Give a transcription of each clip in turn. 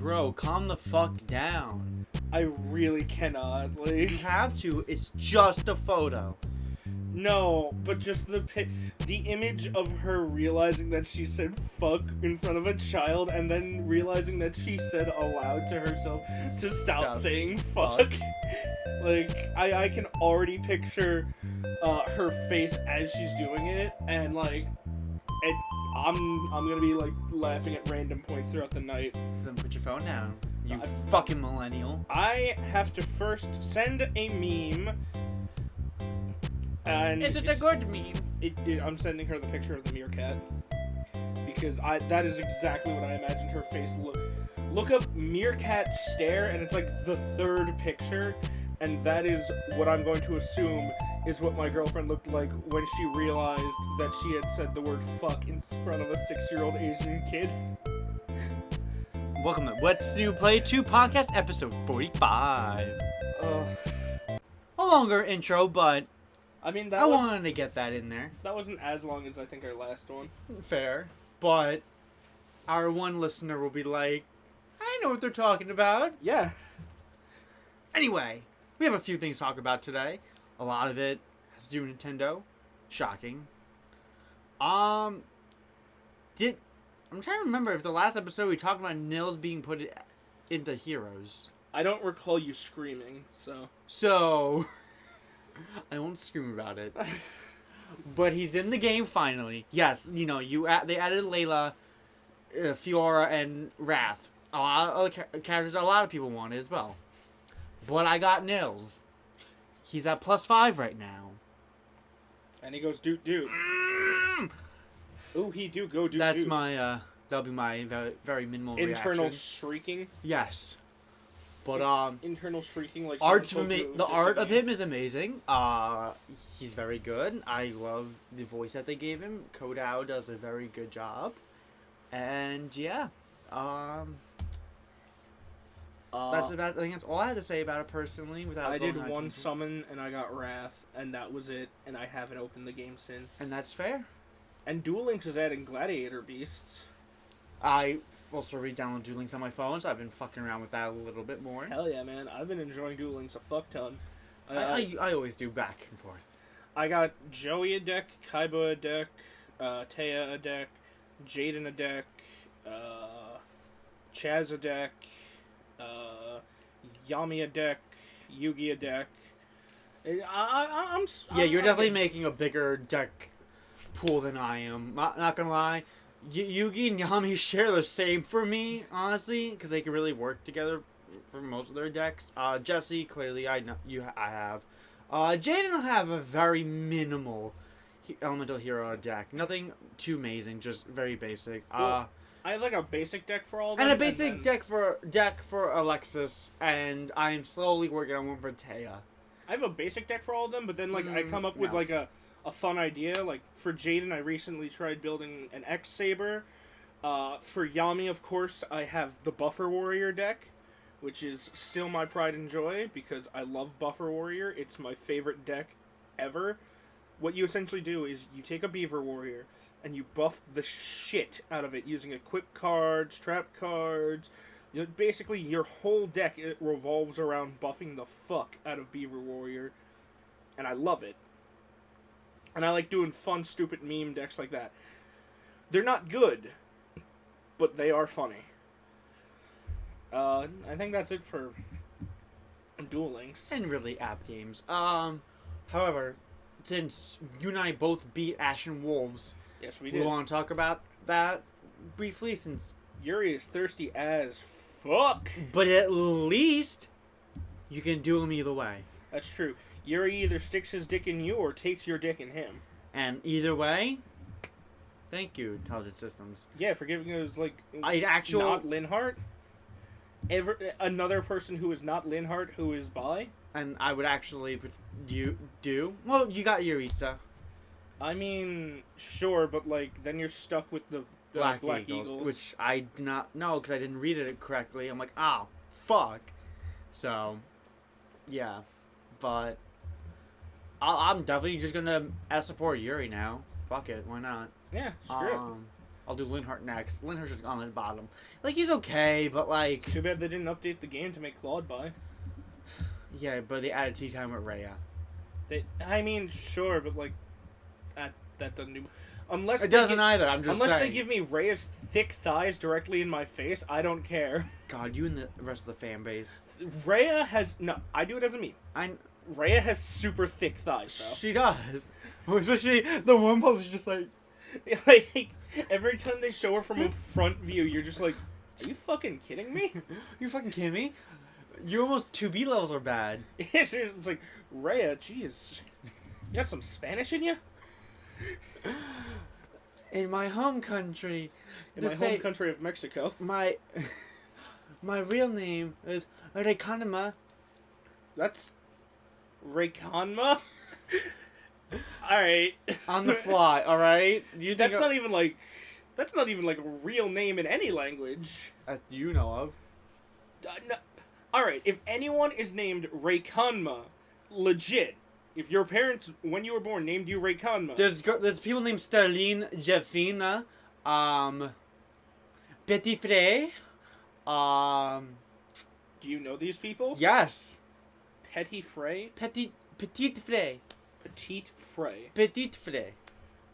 bro, calm the fuck down. I really cannot. You Like, have to. It's just a photo. no, but just the image of her realizing that she said "fuck" in front of a child, and then realizing that she said aloud to herself to stop saying "fuck." Like, I can already picture her face as she's doing it, and like, I'm gonna be like laughing at random points throughout the night. Then put your phone down. You fucking millennial. I have to first send a meme. And It's a good meme. I'm sending her the picture of the meerkat because that is exactly what I imagined her face look up meerkat stare, and it's like the third picture, and that is what I'm going to assume is what my girlfriend looked like when she realized that she had said the word fuck in front of a 6-year-old Asian kid. Welcome to What's New Play 2 podcast episode 45. A longer intro, but I mean, I wanted to get that in there. That wasn't as long as I think our last one. Fair. But our one listener will be like, I know what they're talking about. Yeah. Anyway, we have a few things to talk about today. A lot of it has to do with Nintendo. Shocking. I'm trying to remember if the last episode we talked about Nils being put into Heroes. I don't recall you screaming, so... So... I won't scream about it. But he's in the game finally. Yes, you know, they added Layla, Fiora, and Wrath. A lot of other characters a lot of people wanted as well. But I got Nils. He's at +5 right now. And he goes, doot. Ooh, he do go doot. That's my, that'll be my very, very minimal internal reaction. shrieking? Yes. But, internal shrieking, like... the art of him is amazing. He's very good. I love the voice that they gave him. Kodao does a very good job. And, yeah. That's about. I think that's all I had to say about it personally. Without I did one summon and I got Wrath, and that was it. And I haven't opened the game since. And that's fair. And Duel Links is adding Gladiator Beasts. I also re-downloaded Duel Links on my phone, so I've been fucking around with that a little bit more. Hell yeah, man! I've been enjoying Duel Links a fuck ton. I always do back and forth. I got Joey a deck, Kaiba a deck, Taya a deck, Jaden a deck, Chaz a deck. Yami a deck, Yugi a deck. I'm you're definitely making a bigger deck pool than I am. Not gonna lie, Yugi and Yami share the same for me, honestly, because they can really work together for most of their decks. Jesse, clearly, I have. Jaden will have a very minimal elemental hero deck. Nothing too amazing, just very basic. I have like a basic deck for all of them. And a basic deck for Alexis, and I am slowly working on one for Taya. I have a basic deck for all of them, but then like I come up with like a fun idea. Like for Jaden, I recently tried building an X Saber. For Yami, of course, I have the Buffer Warrior deck, which is still my pride and joy because I love Buffer Warrior. It's my favorite deck ever. What you essentially do is you take a Beaver Warrior and you buff the shit out of it using equip cards, trap cards. You know, basically, your whole deck revolves around buffing the fuck out of Beaver Warrior. And I love it. And I like doing fun, stupid meme decks like that. They're not good, but they are funny. I think that's it for Duel Links. And really app games. However, since you and I both beat Ashen Wolves... Yes, we did. We want to talk about that briefly since... Yuri is thirsty as fuck. But at least you can duel him either way. That's true. Yuri either sticks his dick in you or takes your dick in him. And either way, thank you, Intelligent Systems. Yeah, for giving us, like, not Linhart. Another person who is not Linhart who is bi. And I would actually... Well, you got Yuritsa. I mean, sure, but, like, then you're stuck with the Black Eagles. Which I did not know because I didn't read it correctly. I'm like, fuck. So, yeah. But I'm definitely just going to support Yuri now. Fuck it, why not? Yeah, screw it. I'll do Linhardt next. Linhardt's just on the bottom. Like, he's okay, but like... Too bad they didn't update the game to make Claude by. Yeah, but they added tea time with Rhea. I mean, sure, but like, that doesn't do... Unless it doesn't either, I'm just saying. Unless they give me Rhea's thick thighs directly in my face, I don't care. God, you and the rest of the fan base. Rhea has... No, I do it as a meme. Rhea has super thick thighs, though. She does. Especially the one pose is just like... Like, every time they show her from a front view, you're just like, are you fucking kidding me? You fucking kidding me? You almost 2B levels are bad. It's like, Rhea, jeez. You got some Spanish in you? In my home country... In my home country of Mexico. My real name is Rekanma. That's... Rayconma? Alright. On the fly, alright? That's not even like a real name in any language. That you know of. No. Alright, if anyone is named Rayconma, legit, if your parents, when you were born, named you Rayconma. There's people named Sterling, Jeffina, Petit Frey, Do you know these people? Yes. Petit Frey? Petit Frey. Petite Frey. Petit Frey.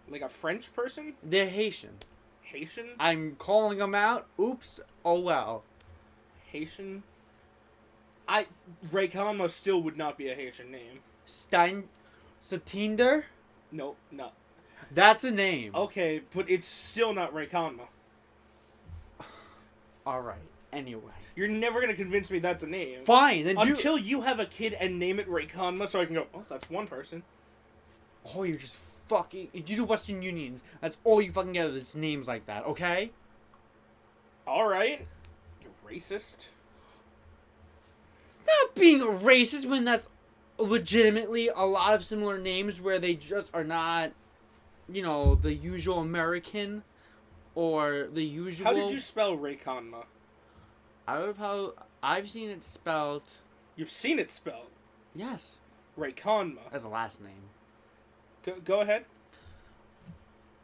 Like a French person? They're Haitian. Haitian? I'm calling them out. Oops. Oh well. Haitian? Rayconma still would not be a Haitian name. Satinder? No, no. That's a name. Okay, but it's still not Rayconma. Alright. Anyway. You're never going to convince me that's a name. Fine. Then Until you have a kid and name it Rayconma so I can go, oh, that's one person. Oh, you're just fucking... You do Western Unions. That's all you fucking get is names like that, okay? Alright. You're racist. It's not being a racist when that's legitimately a lot of similar names where they just are not, you know, the usual American or the usual... How did you spell Rayconma? I've seen it spelled... You've seen it spelled? Yes. Rayconma. As a last name. Go ahead.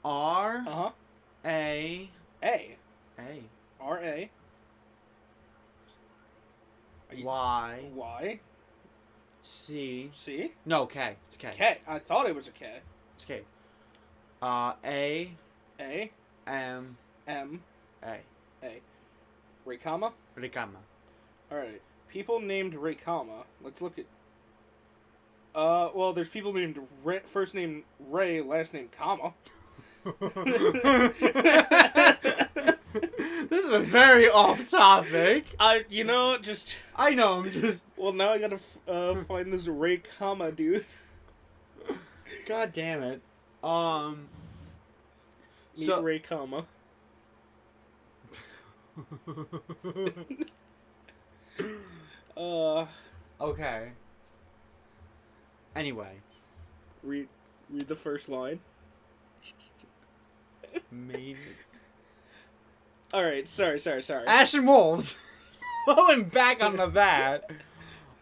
R... Uh-huh. A... A. A. R-A. Y... Y. C... C? No, K. It's K. K. I thought it was a K. It's K. A... A. M... M. A. A. Rayconma? Rikama. Alright. People named Rayconma. Let's look at... well, there's people named first name Ray, last name Comma. This is a very off topic. I know, I'm just... Well, now I gotta find this Rayconma dude. God damn it. Meet So... Rayconma. Okay. Anyway. Read the first line. Just... Made... Alright, sorry. Ashen Wolves. Going back on the bat.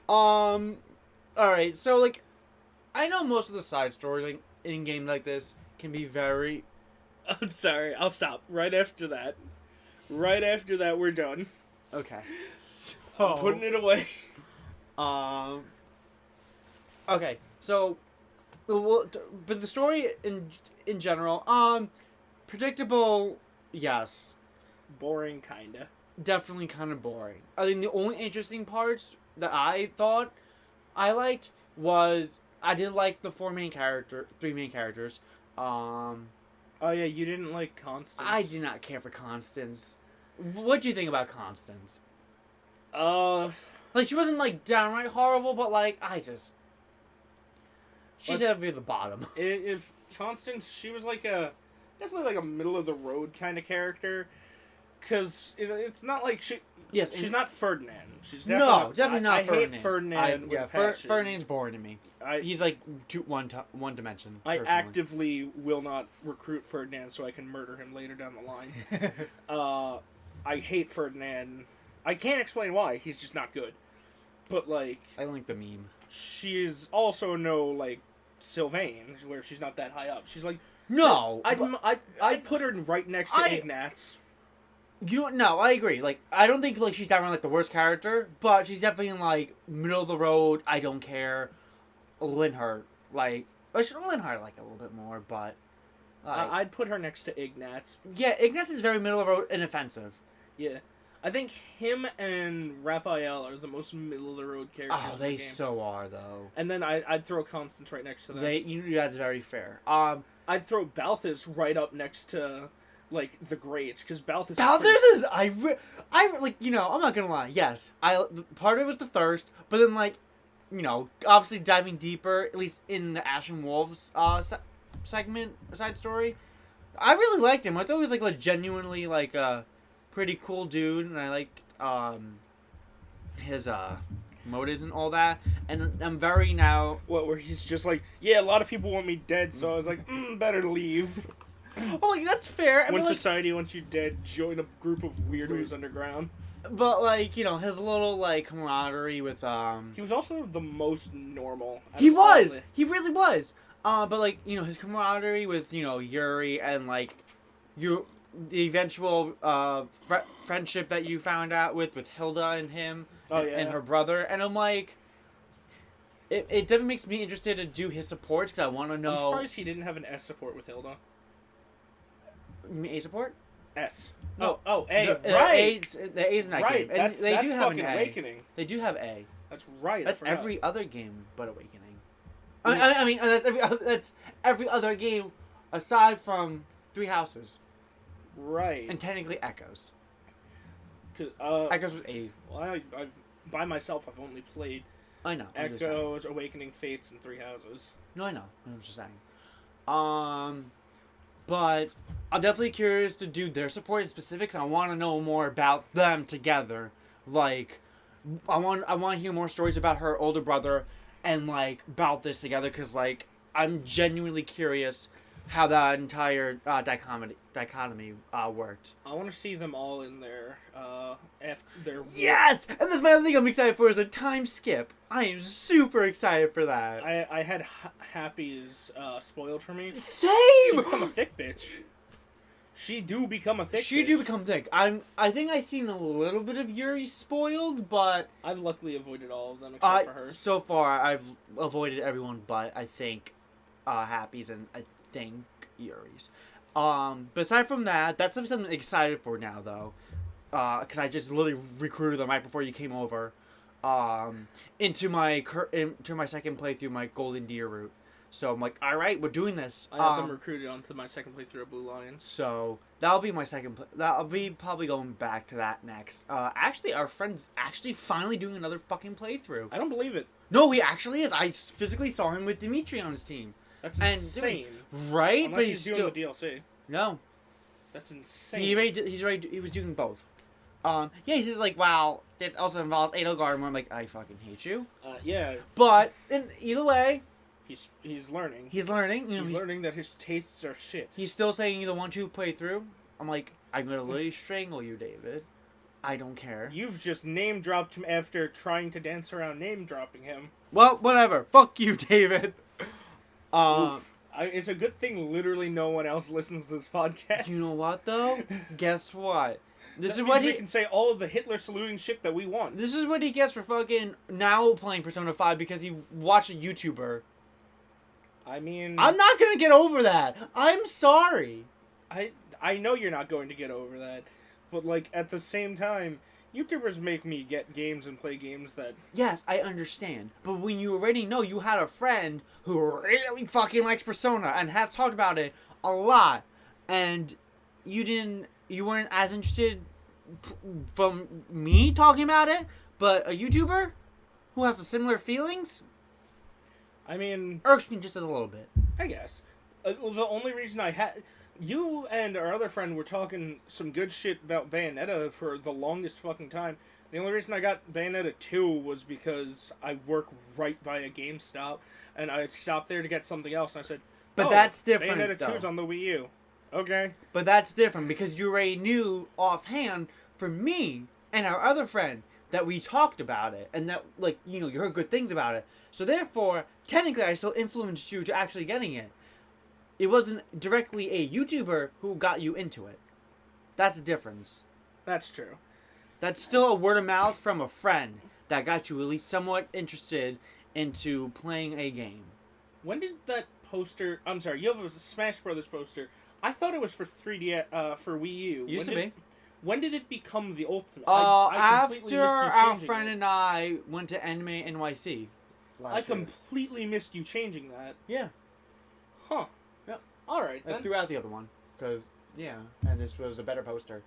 Alright, so, like, I know most of the side stories like, in games like this can be very... I'm sorry, I'll stop. Right after that, we're done. Okay. So... I'm putting it away. Okay, so... But the story in general, predictable, yes. Boring, kinda. Definitely kind of boring. I think the only interesting parts that I thought I liked was I did like the three main characters. Oh yeah, you didn't like Constance. I did not care for Constance. What do you think about Constance? Like she wasn't like downright horrible, but like she's at the bottom. If Constance, she was like definitely like a middle of the road kind of character. Because it's not like she's not Ferdinand. She's definitely not Ferdinand. I hate Ferdinand with passion. Ferdinand's boring to me. He's like one dimension. I actively will not recruit Ferdinand so I can murder him later down the line. I hate Ferdinand. I can't explain why. He's just not good. But like, I like the meme. She's also no like Sylvain, where she's not that high up. She's like No, I'd put her right next to Ignatz. You don't know. I agree. Like, I don't think like she's definitely like the worst character, but she's definitely like middle of the road. I don't care. Linhardt, like, I should Linhardt like a little bit more, but I'd put her next to Ignatz. Yeah, Ignatz is very middle of the road and offensive. Yeah, I think him and Raphael are the most middle of the road characters. Oh, in they the game. so are though. And then I'd throw Constance right next to them. That's very fair. I'd throw Balthus right up next to like the greats because Balthus. Is I like, you know, I'm not gonna lie. Yes, part of it was the thirst, but then like, you know, obviously diving deeper, at least in the Ashen Wolves segment side story, I really liked him. I thought he was like a genuinely like a pretty cool dude, and I liked his motives and all that. And I'm very now where he's just like, yeah, a lot of people want me dead, so I was like, better leave. Oh, like, that's fair. When society wants you dead, join a group of weirdos underground. But like, you know, his little like camaraderie with He was also the most normal. He really was. But like, you know, his camaraderie with, you know, Yuri and like the eventual friendship that you found out with Hilda and him and her brother, and I'm like, it definitely makes me interested to do his supports because I want to know. I'm surprised he didn't have an S support with Hilda. You mean A support? S. No. Oh, A. Right. The A's in that right. game. And that's do have fucking an A. Awakening. They do have A. That's right. That's every other game but Awakening. I mean, that's every other game aside from Three Houses. Right. And technically Echoes. Echoes was A. Well, I've by myself, I've only played I know. Echoes, Awakening Fates, and Three Houses. No, I know. I'm just saying. But I'm definitely curious to do their support in specifics. I want to know more about them together. Like, I want to hear more stories about her older brother and like about this together because like I'm genuinely curious how that entire dichotomy worked. I want to see them all in their Yes, and that's my other thing I'm excited for is a time skip. I am super excited for that. I had Happy's spoiled for me. Same. She become a thick bitch. She do become thick. I think I've seen a little bit of Yuri spoiled, but I've luckily avoided all of them except for her. So far, I've avoided everyone, but I think Happy's and I think Yuri's. But aside from that, that's something I'm excited for now, though, because I just literally recruited them right before you came over, into my second playthrough, my Golden Deer route. So I'm like, all right, we're doing this. I have them recruited onto my second playthrough of Blue Lions. So that'll be my second. That'll be probably going back to that next. Actually, our friend's actually finally doing another fucking playthrough. I don't believe it. No, he actually is. I physically saw him with Dimitri on his team. That's insane. Right? Unless but he's doing the DLC. No. That's insane. He was doing both. Yeah, he said like, wow, this also involves Edelgard, and I'm like, I fucking hate you. Yeah. But either way. He's learning. He's learning. You know, he's learning that his tastes are shit. He's still saying the 1-2 playthrough. I'm like, I'm gonna literally strangle you, David. I don't care. You've just name dropped him after trying to dance around name dropping him. Well, whatever. Fuck you, David. It's a good thing literally no one else listens to this podcast. You know what though? Guess what? This is what we can say all of the Hitler saluting shit that we want. This is what he gets for fucking now playing Persona 5 because he watched a YouTuber. I mean, I'm not gonna get over that. I'm sorry. I know you're not going to get over that, but like at the same time, YouTubers make me get games and play games that. Yes, I understand, but when you already know you had a friend who really fucking likes Persona and has talked about it a lot, and you weren't as interested from me talking about it, but a YouTuber who has the similar feelings. I mean, irks me just a little bit. I guess. The only reason I had you and our other friend were talking some good shit about Bayonetta for the longest fucking time. The only reason I got Bayonetta 2 was because I work right by a GameStop, and I stopped there to get something else, and I said, "But that's different." Bayonetta 2's on the Wii U. Okay. But that's different because you already knew offhand for me and our other friend that we talked about it, and that like you heard good things about it. So therefore, technically, I still influenced you to actually getting it. it wasn't directly a YouTuber who got you into it. That's a difference. That's true. That's still a word of mouth from a friend that got you at least somewhat interested into playing a game. When did that poster... I'm sorry, you have a Smash Brothers poster. I thought it was for 3D, for Wii U. Used to be. When did it become the Ultimate? After our friend and I went to Anime NYC I completely missed you changing that. Yeah. Huh. Yep. Alright, I then. threw out the other one. Because, yeah, and this was a better poster.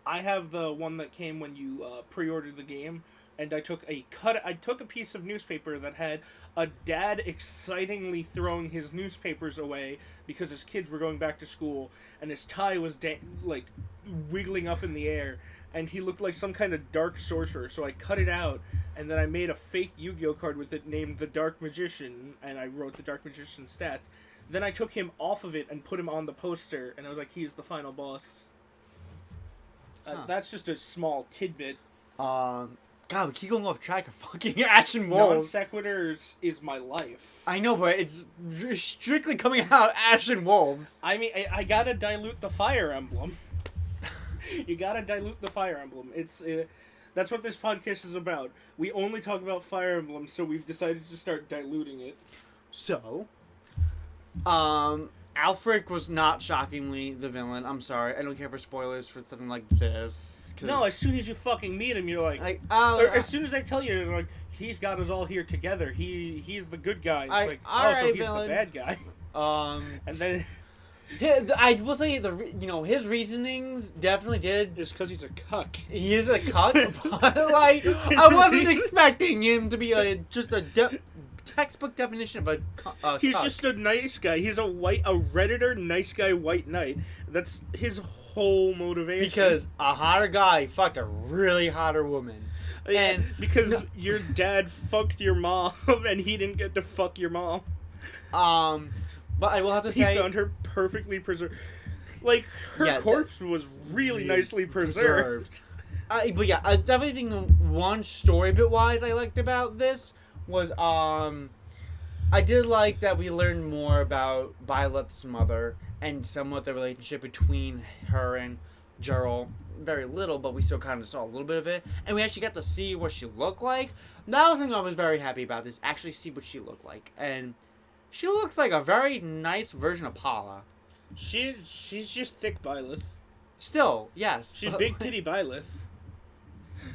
I have the one that came when you pre-ordered the game, and I took a piece of newspaper that had a dad excitingly throwing his newspapers away because his kids were going back to school, and his tie was wiggling up in the air, and he looked like some kind of dark sorcerer. So I cut it out, and then I made a fake Yu-Gi-Oh card with it named the Dark Magician, and I wrote the Dark Magician stats. Then I took him off of it and put him on the poster, and I was like, he's the final boss. That's just a small tidbit. God, we keep going off track of fucking Ashen Non Wolves. sequiturs is my life. I know, but it's strictly coming out Ashen Wolves. I mean, I gotta dilute the Fire Emblem. You gotta dilute the Fire Emblem. It's that's what this podcast is about. We only talk about Fire Emblem, so we've decided to start diluting it. So, Alfred was not shockingly the villain. I'm sorry, I don't care for spoilers for something like this. No, as soon as you fucking meet him, you're like oh, or as soon as they tell you, you're like, he's got us all here together. He's the good guy. It's like, oh, so he's villain. the bad guy. And then I will say his reasonings definitely did. It's because he's a cuck. He is a cuck, but like I wasn't expecting him to be just a textbook definition of a he's cuck. just a nice guy. He's a Redditor nice guy white knight. That's his whole motivation. Because a hotter guy fucked a really hotter woman. And because your dad fucked your mom and he didn't get to fuck your mom. But I will have to say, he found her perfectly preserved. Like, her corpse was really nicely preserved. But yeah, I definitely think the one story bit wise I liked about this was I did like that we learned more about Violet's mother and somewhat the relationship between her and Gerald. Very little, but we still kind of saw a little bit of it, and we actually got to see what she looked like. That was something I was very happy about. This actually see what she looked like, and she looks like a very nice version of Paula. She's just thick Byleth. Still, yes. She's big titty Byleth.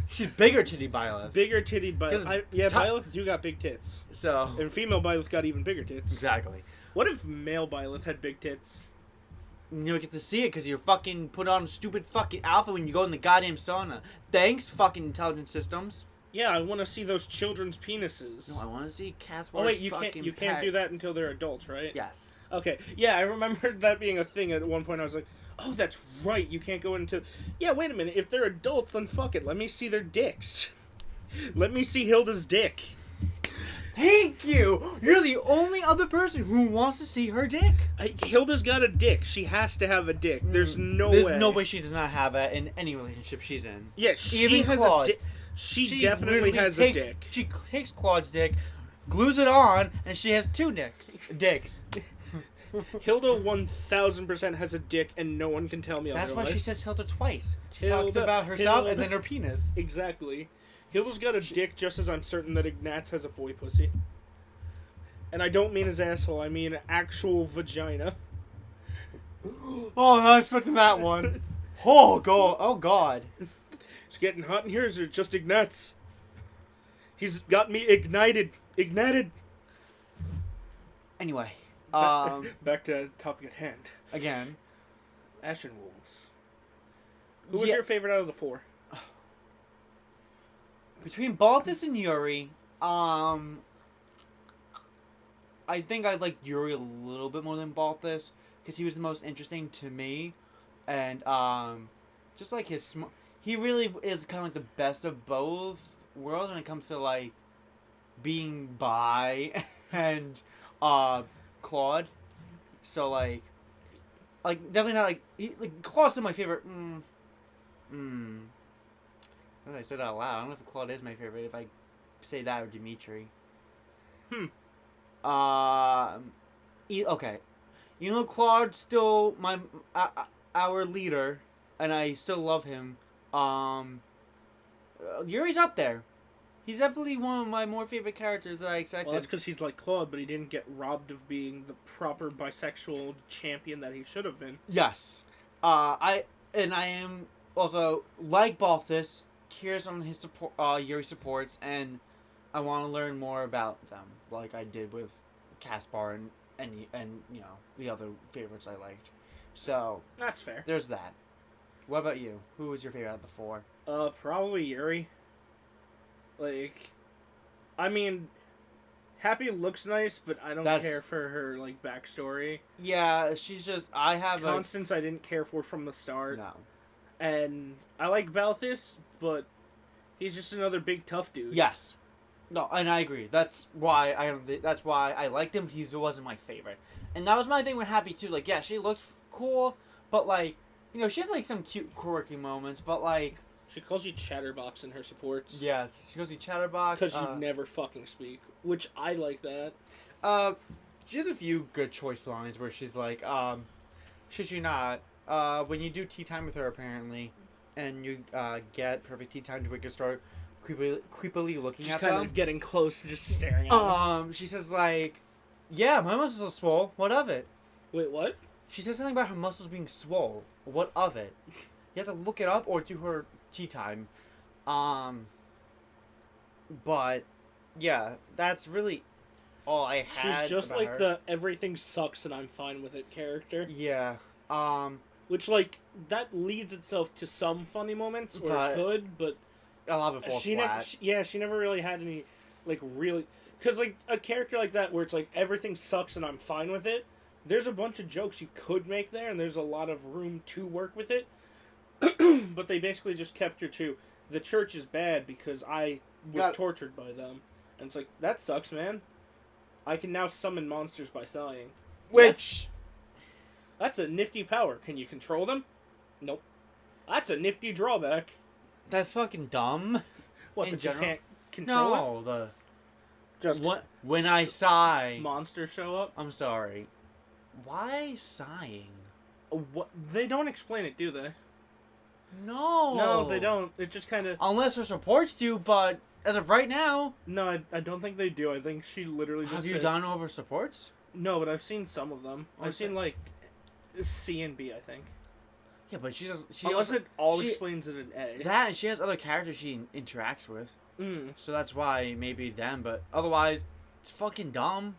She's bigger titty Byleth. Bigger titty Byleth. Byleth, you got big tits. So. And female Byleth got even bigger tits. Exactly. What if male Byleth had big tits? You don't get to see it because you're fucking put on a stupid fucking outfit when you go in the goddamn sauna. Thanks, fucking intelligent systems. Yeah, I want to see those children's penises. No, I want to see Caspar's Oh wait, you can't do that until they're adults, right? Yes. Okay. Yeah, I remembered that being a thing at one point. I was like, oh, that's right. You can't go into. Yeah, wait a minute. If they're adults, then fuck it. Let me see their dicks. Let me see Hilda's dick. Thank you. You're the only other person who wants to see her dick. Hilda's got a dick. She has to have a dick. There's no way. There's no way she does not have that in any relationship she's in. Yeah, she Even has Claude. a dick. She definitely has a dick. She takes Claude's dick, glues it on, and she has two dicks. Hilda 1000% has a dick, and no one can tell me otherwise. That's why she says Hilda twice. She talks about herself and then her penis. Exactly. Hilda's got a dick just as I'm certain that Ignatz has a boy pussy. And I don't mean his asshole, I mean actual vagina. Oh, not expecting that one. Oh, God. Oh, God. It's getting hot in here, is it just Ignatz? He's got me ignited. Anyway. Back to topic at hand. Again. Ashen Wolves. Who was your favorite out of the four? Between Balthus and Yuri, I think I liked Yuri a little bit more than Balthus because he was the most interesting to me, and just like he really is kind of like the best of both worlds when it comes to like being bi and Claude. So like definitely not like Claude's still my favorite. I said it out loud. I don't know if Claude is my favorite. If I say that or Dimitri. Okay. Claude's still our leader, and I still love him. Yuri's up there. He's definitely one of my more favorite characters that I expected. Well, that's because he's like Claude, but he didn't get robbed of being the proper bisexual champion that he should have been. Yes. I am also, like Balthus, curious on his support, Yuri supports, and I want to learn more about them, like I did with Caspar and the other favorites I liked. So That's fair. there's that. What about you? Who was your favorite out of the four? Probably Yuri. Like, I mean, Happy looks nice, but I don't care for her, like, backstory. Yeah, she's just, I have Constance I didn't care for from the start. No. And I like Balthus, but he's just another big tough dude. Yes. No, and I agree. That's why I liked him. He wasn't my favorite. And that was my thing with Happy, too. Like, yeah, she looked cool, but, like, she has, like, some cute, quirky moments, but, like... She calls you Chatterbox in her supports. Yes, she calls you Chatterbox. Because you never fucking speak, which I like that. She has a few good choice lines where she's like, should you not, when you do tea time with her, apparently, and you, get perfect tea time to wake her start creepily looking just at them. Just kind of getting close and just staring at them. She says, like, yeah, my muscles are swole. What of it? Wait, what? She says something about her muscles being swole. What of it? You have to look it up or do her tea time. But, yeah, that's really all I had. She's just about like her. the everything sucks and I'm fine with it character. Yeah. Which, like, that leads itself to some funny moments, or it could, but... A lot of it falls flat. She never really had any, like, really... Because, like, a character like that where it's like, everything sucks and I'm fine with it, there's a bunch of jokes you could make there, and there's a lot of room to work with it. But they basically just kept her to, the church is bad because I was tortured by them. And it's like, that sucks, man. I can now summon monsters by sighing. Which... That's a nifty power. Can you control them? Nope. That's a nifty drawback. That's fucking dumb. What, in that general? you can't control it? No, the... Just when I sigh... Monsters show up? I'm sorry. Why sighing? What? They don't explain it, do they? No. No, they don't. It just kind of... Unless her supports do, but as of right now... No, I don't think they do. I think she literally just Have you says... done over supports? No, but I've seen some of them. I've seen, like, C and B, I think. Yeah, but she Unless it all explains it in A. That, and she has other characters she interacts with. So that's why maybe them, but otherwise, it's fucking dumb.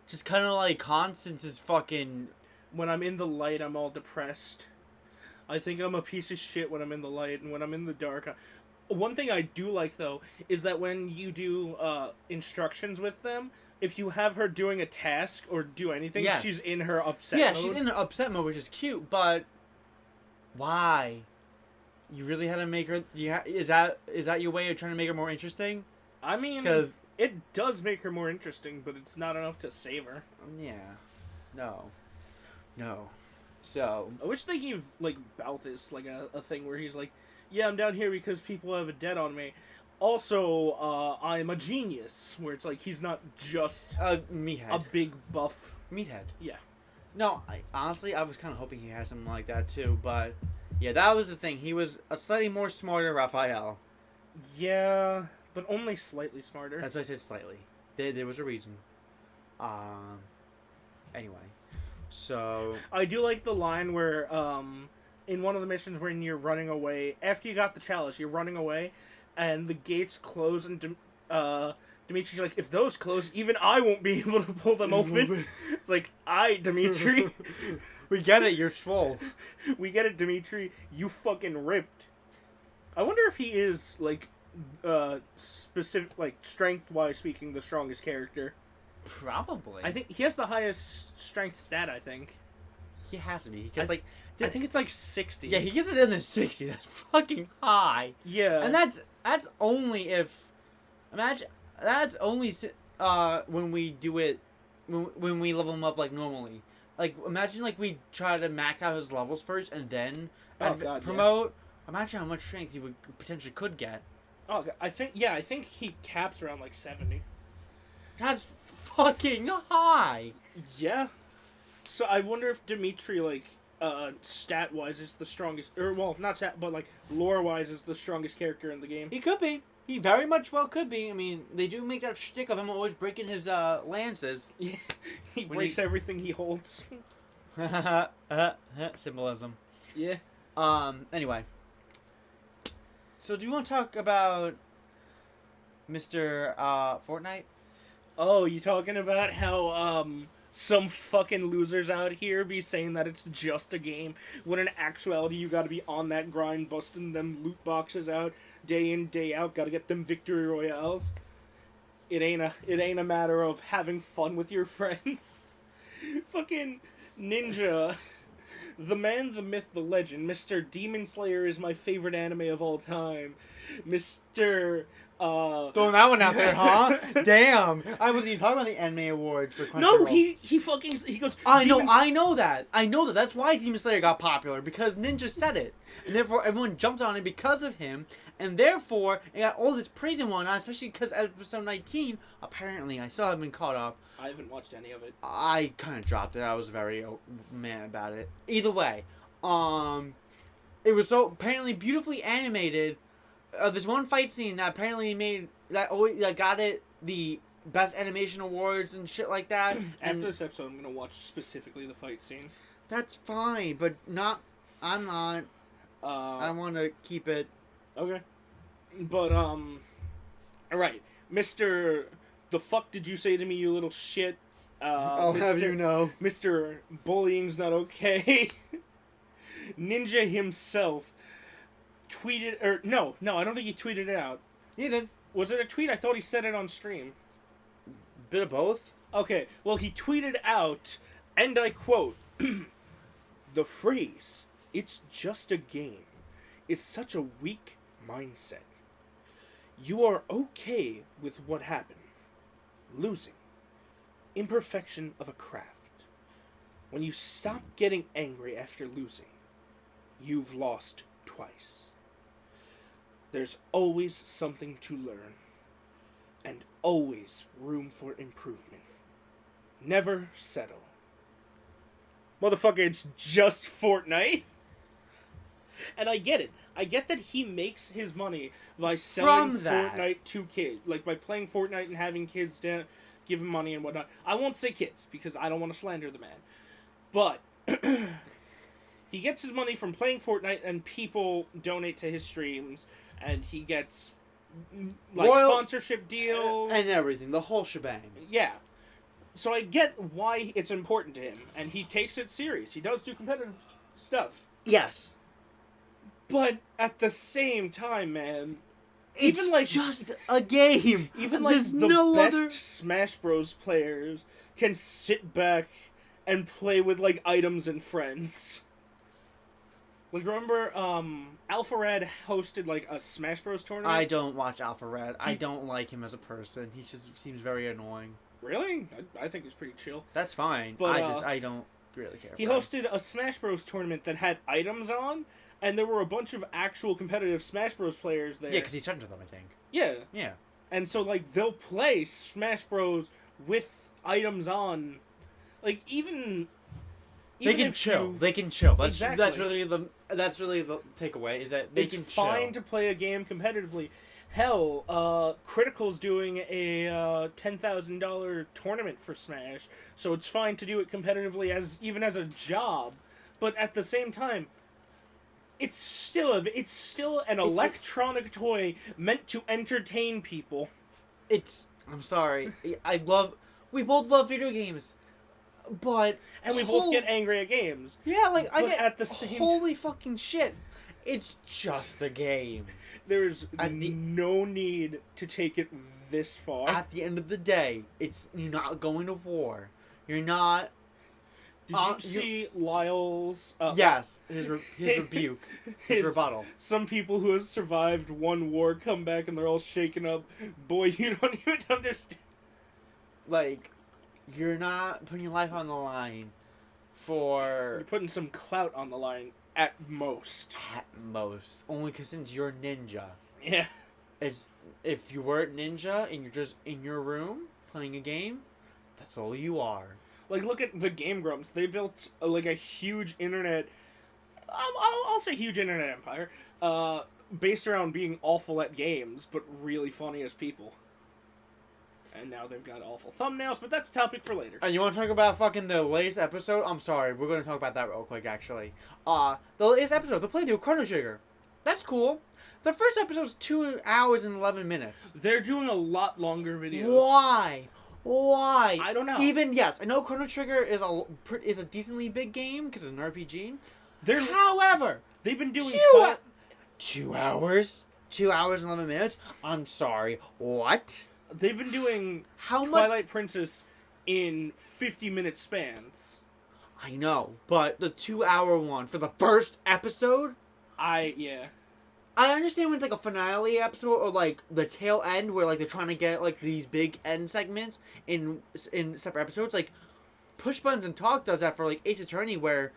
Just kind of like Constance is fucking... When I'm in the light, I'm all depressed. I think I'm a piece of shit when I'm in the light, and when I'm in the dark... One thing I do like, though, is that when you do instructions with them, if you have her doing a task or do anything, she's in her upset mode. Yeah, she's in her upset mode, which is cute, but... Why? You really had to make her... Is that your way of trying to make her more interesting? I mean, it does make her more interesting, but it's not enough to save her. Yeah. No. So... I wish they gave, like, Balthus, like, a thing where he's like, yeah, I'm down here because people have a debt on me. Also, I'm a genius. Where it's like, he's not just... meathead. A big buff. Meathead. Yeah. No, honestly, I was kind of hoping he had something like that, too, but... Yeah, that was the thing. He was a slightly more smarter Raphael. Yeah, but only slightly smarter. That's why I said slightly. There was a reason. Anyway. So... I do like the line where, in one of the missions when you're running away, after you got the chalice, you're running away, and the gates close, and Dimitri's like, if those close, even I won't be able to pull them open. It's like, Dimitri. We get it, you're swole. We get it, Dimitri. You fucking ripped. I wonder if he is, like, specific, like, strength-wise speaking, the strongest character. Probably. I think he has the highest strength stat, I think. He has to be. He gets, I think it's like 60. Yeah, he gets it in the 60. That's fucking high. Yeah. And that's only if... Imagine... That's only when we do it... When we level him up, like, normally. Like, imagine, like, we try to max out his levels first and then promote. Yeah. Imagine how much strength he potentially could get. Oh, I think he caps around, like, 70. That's fucking high. Yeah. So I wonder if Dimitri, like, stat wise is the strongest, or well, not stat, but like lore wise is the strongest character in the game. He could be. He very much well could be. I mean, they do make that shtick of him always breaking his lances. He breaks everything he holds. Symbolism. Yeah. Anyway. So do you want to talk about Mr. Fortnite? Oh, you talking about how some fucking losers out here be saying that it's just a game, when in actuality you gotta be on that grind, busting them loot boxes out day in, day out, gotta get them victory royales. It ain't a matter of having fun with your friends. Fucking Ninja, the man, the myth, the legend, Mr. Demon Slayer is my favorite anime of all time. Mr. Throwing that one out there, huh? Damn! I wasn't even talking about the anime awards for Crunchyroll. No, he goes. I know that. That's why Demon Slayer got popular, because Ninja said it, and therefore everyone jumped on it because of him, and therefore it got all this praise and whatnot. Especially because episode 19, apparently, I still haven't been caught up. I haven't watched any of it. I kind of dropped it. I was very mad about it. Either way, it was so apparently beautifully animated. There's one fight scene that apparently got it the best animation awards and shit like that. After this episode, I'm gonna watch specifically the fight scene. That's fine, but not. I'm not. I want to keep it. Okay. But all right, Mr. The fuck did you say to me, you little shit? I'll have you know, Mr. Bullying's not okay. Ninja himself tweeted, or no, I don't think he tweeted it out. He did. Was it a tweet? I thought he said it on stream. Bit of both. Okay, well, he tweeted out, and I quote, "The phrase, 'it's just a game,' is such a weak mindset. You are okay with what happened. Losing. Imperfection of a craft. When you stop getting angry after losing, you've lost twice. There's always something to learn, and always room for improvement. Never settle." Motherfucker, it's just Fortnite. And I get it. I get that he makes his money by selling Fortnite to kids. Like, by playing Fortnite and having kids give him money and whatnot. I won't say kids, because I don't want to slander the man. But he gets his money from playing Fortnite, and people donate to his streams, and he gets like sponsorship deals and everything, the whole shebang. Yeah. So I get why it's important to him, and he takes it serious. He does do competitive stuff. Yes. But at the same time, man, it's even like just a game. Even like There's the no best other Smash Bros. Players can sit back and play with like items and friends. Like, remember, Alpha Red hosted like a Smash Bros. Tournament? I don't watch Alpha Red. I don't like him as a person. He just seems very annoying. Really? I think he's pretty chill. That's fine. But I don't really care. He hosted a Smash Bros. Tournament that had items on, and there were a bunch of actual competitive Smash Bros. Players there. Yeah, because he's friends with them, I think. Yeah. Yeah. And so, like, they'll play Smash Bros. With items on. Like, even they can chill. They can chill. Exactly. That's really the takeaway, is that they can chill. It's fine to play a game competitively. Hell, Critical's doing a $10,000 tournament for Smash, so it's fine to do it competitively even as a job. But at the same time, it's still an electronic toy meant to entertain people. I'm sorry. We both love video games. But we both get angry at games. Yeah, like I get at the same holy fucking shit. It's just a game. There's no need to take it this far. At the end of the day, you're not going to war. You're not. Did you see Lyle's? Yes, his rebuke, his rebuttal. Some people who have survived one war come back and they're all shaken up. Boy, you don't even understand. Like, you're not putting your life on the line for. You're putting some clout on the line. At most. Only because since you're ninja. Yeah. If you weren't ninja and you're just in your room playing a game, that's all you are. Like, look at the Game Grumps. They built like a huge internet. I'll say huge internet empire, based around being awful at games, but really funny as people. And now they've got awful thumbnails, but that's a topic for later. And you want to talk about fucking the latest episode? I'm sorry, we're going to talk about that real quick, actually. The latest episode, the playthrough, Chrono Trigger. That's cool. The first episode's 2 hours and 11 minutes. They're doing a lot longer videos. Why? Why? I don't know. Even, yes, I know Chrono Trigger is a decently big game, because it's an RPG. They're However, they've been doing 2 hours? 2 hours and 11 minutes? I'm sorry, what? They've been doing How much? Twilight Princess in 50-minute spans. I know, but the 2 hour one for the first episode? Yeah. I understand when it's like a finale episode or like the tail end where like they're trying to get like these big end segments in separate episodes. Like Push Buttons and Talk does that for like Ace Attorney where,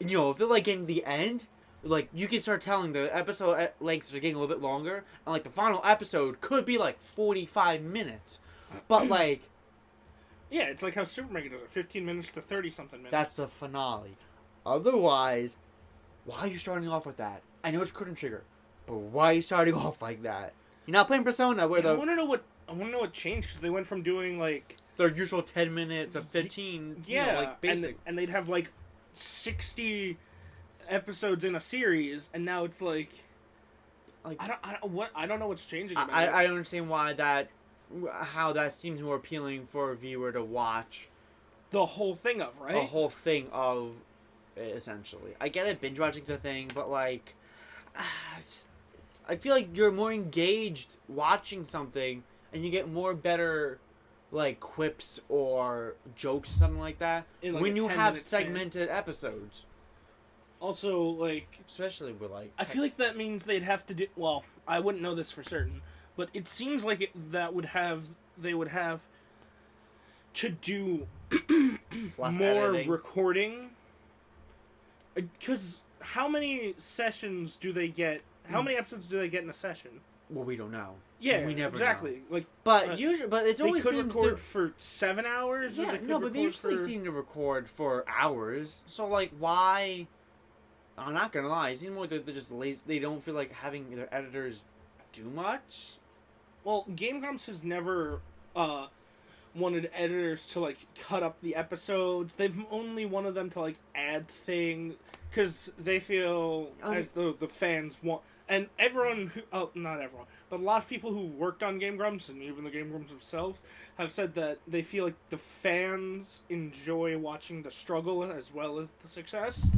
you know, if they're like getting the end, like you can start telling the episode lengths are getting a little bit longer, and like the final episode could be like 45 minutes, but like Yeah, it's like how Super Mega does it, 15 minutes to 30-something minutes. that's the finale. Otherwise, why are you starting off with that? I know it's Chrono Trigger, but why are you starting off like that? You're not playing Persona where I want to know what changed, because they went from doing like their usual 10 minutes to 15, yeah, you know, like basic. and they'd have like 60 episodes in a series, and now it's like I don't know what's changing about it. I don't understand how that seems more appealing for a viewer to watch. The whole thing of, right? The whole thing of, essentially. I get it, binge watching's a thing, but like, I feel like you're more engaged watching something, and you get more better, like, quips or jokes or something like that In, like, when a you 10-minute have span. segmented episodes. Also, like, Especially with, like... I feel like that means they'd have to do... Well, I wouldn't know this for certain, but it seems like they would have to do less more editing. recording. Because how many sessions do they get? How many episodes do they get in a session? Well, we don't know. Yeah, we never exactly. know. Like, But usually, but it's they always could seems record to... for 7 hours. Or Yeah, they could no, but they record usually for... seem to record for hours. So, like, why... I'm not gonna lie, it seems more like they're just lazy. They don't feel like having their editors do much. Well, Game Grumps has never wanted editors to, like, cut up the episodes. They've only wanted them to, like, add things, because they feel as though the fans want... And everyone who... Oh, not everyone. But a lot of people who worked on Game Grumps, and even the Game Grumps themselves, have said that they feel like the fans enjoy watching the struggle as well as the success.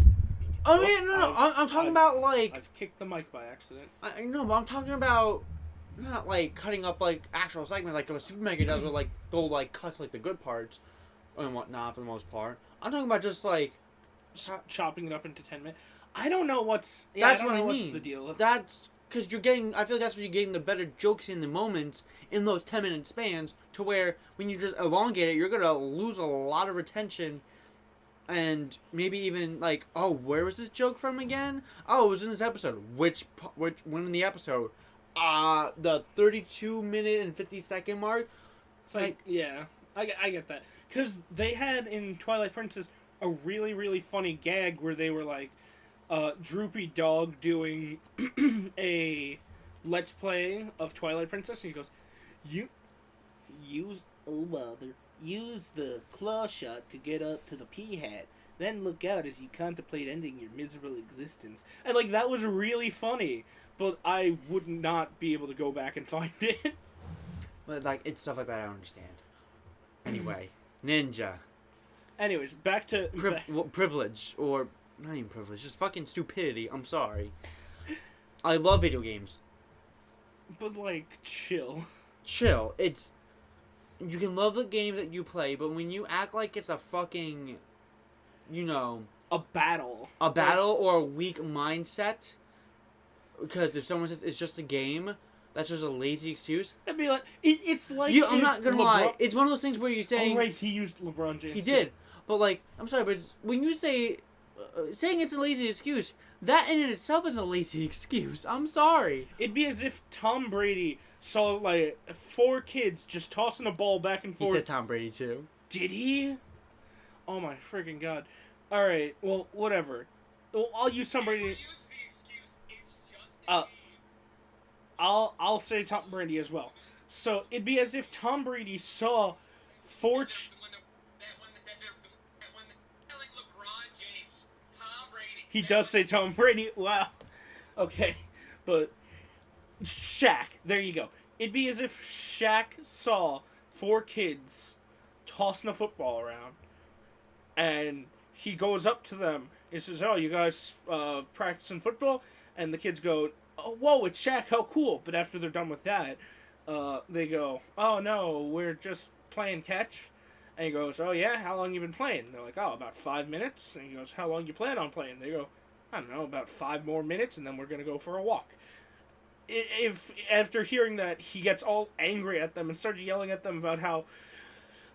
Oh, yeah, no. I'm talking about, like... I've kicked the mic by accident. I know, but I'm talking about... Not, like, cutting up, like, actual segments like what Super Mega does, where, like, they'll, like, cut, like, the good parts and whatnot for the most part. I'm talking about just, like... Chopping it up into 10 minutes. I don't know what's... Yeah, that's I don't what know I what's mean. the deal. That's... Because you're getting... I feel like that's where you're getting the better jokes in the moments in those 10-minute spans, to where when you just elongate it, you're gonna lose a lot of retention. And maybe even, like, oh, where was this joke from again? Oh, it was in this episode. Which when in the episode? The 32-minute and 50-second mark? It's like, yeah, I get that. Because they had in Twilight Princess a really, really funny gag where they were like, Droopy Dog doing a Let's Play of Twilight Princess, and he goes, use the claw shot to get up to the pea hat. Then look out as you contemplate ending your miserable existence. And, like, that was really funny, but I would not be able to go back and find it. But, like, it's stuff like that I don't understand. Anyway, Ninja. Anyways, back to... Privilege, or... Not even privilege, just fucking stupidity. I'm sorry. I love video games. But, like, chill. Chill. It's... You can love the games that you play, but when you act like it's a fucking... You know... A battle. A battle or a weak mindset... Because if someone says it's just a game... That's just a lazy excuse. I'd be like... It's like... I'm not gonna lie. It's one of those things where you're saying... Oh, right, he used LeBron James. He did. But, like... I'm sorry, but when you say... saying it's a lazy excuse... That in itself is a lazy excuse. I'm sorry. It'd be as if Tom Brady saw, like, 4 kids just tossing a ball back and forth. He said Tom Brady, too. Did he? Oh my freaking god. Alright, well, whatever. Well, I'll use somebody. Uh, I'll say Tom Brady as well. So it'd be as if Tom Brady saw four. He does say Tom Brady. Wow. Okay, but Shaq. There you go. It'd be as if Shaq saw four kids tossing a football around, and he goes up to them and says, "Oh, you guys practicing football?" And the kids go, "Oh, whoa, it's Shaq! How cool!" But after they're done with that, they go, "Oh no, we're just playing catch." And he goes, "Oh yeah, how long you been playing?" They're like, "Oh, about 5 minutes." And he goes, "How long you plan on playing?" They go, "I don't know, about 5 more minutes, and then we're gonna go for a walk." If after hearing that, he gets all angry at them and starts yelling at them about how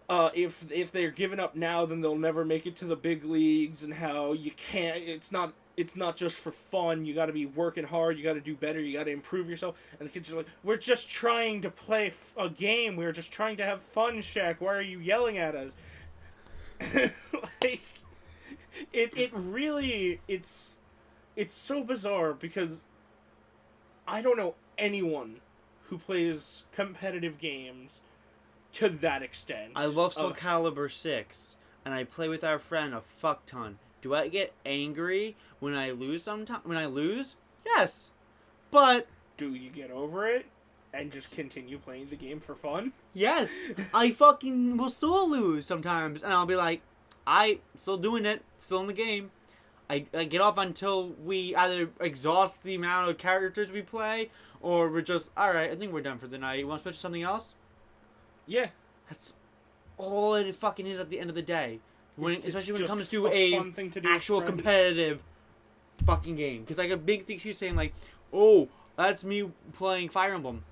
if they're giving up now, then they'll never make it to the big leagues, and how you can't. It's not just for fun. You got to be working hard. You got to do better. You got to improve yourself. And the kids are like, "We're just trying to play a game. We're just trying to have fun, Shaq. Why are you yelling at us?" Like, it really it's so bizarre because I don't know anyone who plays competitive games to that extent. I love Soul Calibur 6, and I play with our friend a fuck ton. Do I get angry when I lose sometimes? When I lose? Yes. But do you get over it and just continue playing the game for fun? Yes. I fucking will still lose sometimes, and I'll be like, still doing it, still in the game. I get off until we either exhaust the amount of characters we play, or we're just, alright, I think we're done for the night. You want to switch to something else? Yeah. That's all it fucking is at the end of the day. Especially when it comes to fun thing to do actual competitive fucking game. Because like a big thing she's saying like, oh, that's me playing Fire Emblem.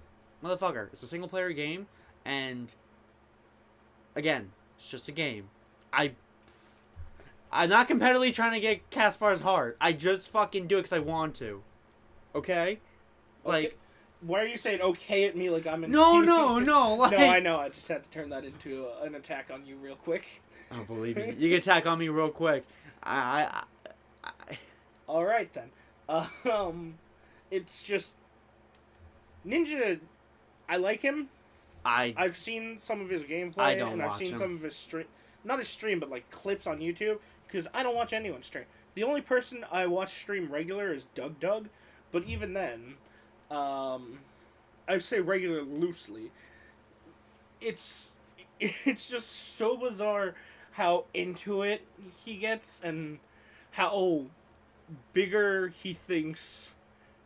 Motherfucker, it's a single player game, and again, it's just a game. I'm not competitively trying to get Kaspar's heart. I just fucking do it because I want to. Okay? Like... Okay. Why are you saying okay at me like I'm in... No. Like... No, I know. I just had to turn that into an attack on you real quick. Oh, believe me. You can attack on me real quick. Alright, then. It's just... Ninja... I like him. I've seen some of his gameplay, and I've seen some of his stream... Not his stream, but like clips on YouTube, because I don't watch anyone stream. The only person I watch stream regular is Doug, but even then... I say regular loosely. It's just so bizarre how into it he gets and how bigger he thinks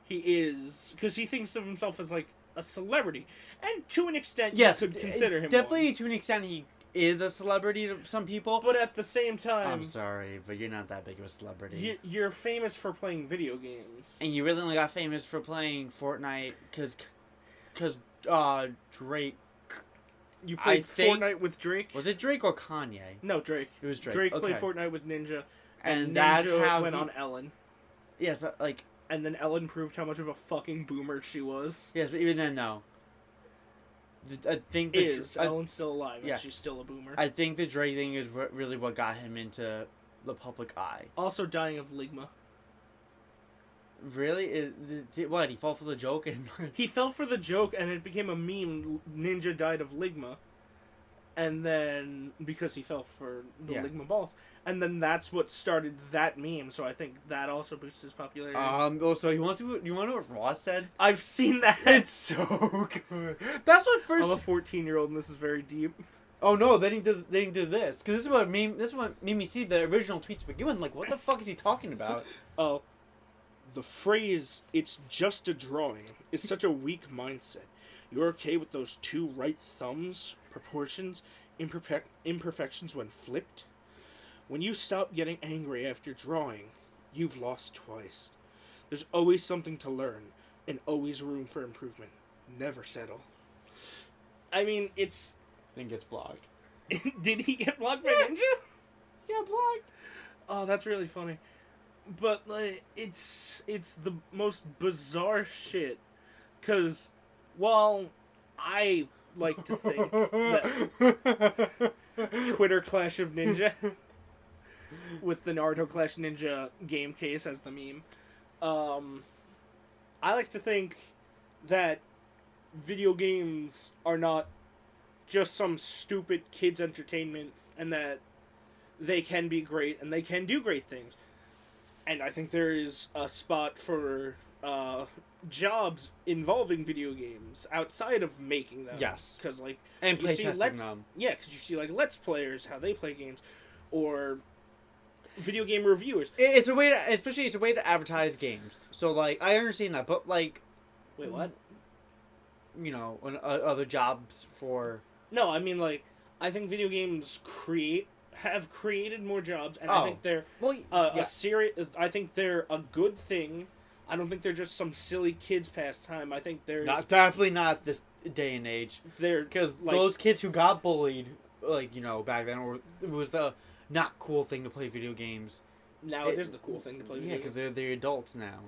he is, because he thinks of himself as like a celebrity, and to an extent, yes, you could consider him definitely one. To an extent he is a celebrity to some people, but at the same time, I'm sorry, but you're not that big of a celebrity. You're famous for playing video games, and you really only got famous for playing Fortnite because Drake. You played Fortnite with Drake? Was it Drake or Kanye? No, Drake. It was Drake. Drake played Fortnite with Ninja, and Ninja that's how went on Ellen. Yes, but like. And then Ellen proved how much of a fucking boomer she was. Yes, but even then, no. I think Ellen's still alive, and she's still a boomer. I think the Drake thing is really what got him into the public eye. Also dying of ligma. Really? What? He fell for the joke? He fell for the joke, and it became a meme. Ninja died of ligma. And then, because he fell for the ligma balls. And then that's what started that meme, so I think that also boosts his popularity. Also, you want to know what Ross said? I've seen that. It's so good. That's what first... I'm a 14-year-old, and this is very deep. Oh no, then he did this. Because this is what made me see the original tweets to begin with. Like, what the fuck is he talking about? Oh. The phrase, "it's just a drawing," is such a weak mindset. You're okay with those two right thumbs, proportions, imperfections when flipped? When you stop getting angry after drawing, you've lost twice. There's always something to learn, and always room for improvement. Never settle. I mean, it's... Then gets blocked. Did he get blocked by Ninja? Yeah, blocked. Oh, that's really funny. But, like, it's the most bizarre shit. Because, while I like to think that Twitter Clash of Ninja with the Naruto Clash Ninja game case as the meme. I like to think that video games are not just some stupid kids' entertainment, and that they can be great and they can do great things. And I think there is a spot for jobs involving video games outside of making them. Yes. Because, like, And you see playtesting them. Yeah, because you see, like, Let's Players, how they play games, or video game reviewers. It's a way to, especially it's a way to advertise games. So, like, I understand that, but, like... Wait, what? You know, other jobs for... No, I mean, like, I think video games have created more jobs, and I think they're a serious... I think they're a good thing. I don't think they're just some silly kids pastime. I think there's... Definitely not this day and age. Because like, those kids who got bullied, like, you know, back then, or it was the not cool thing to play video games. Now it is the cool thing to play video games. Yeah, because they're adults now.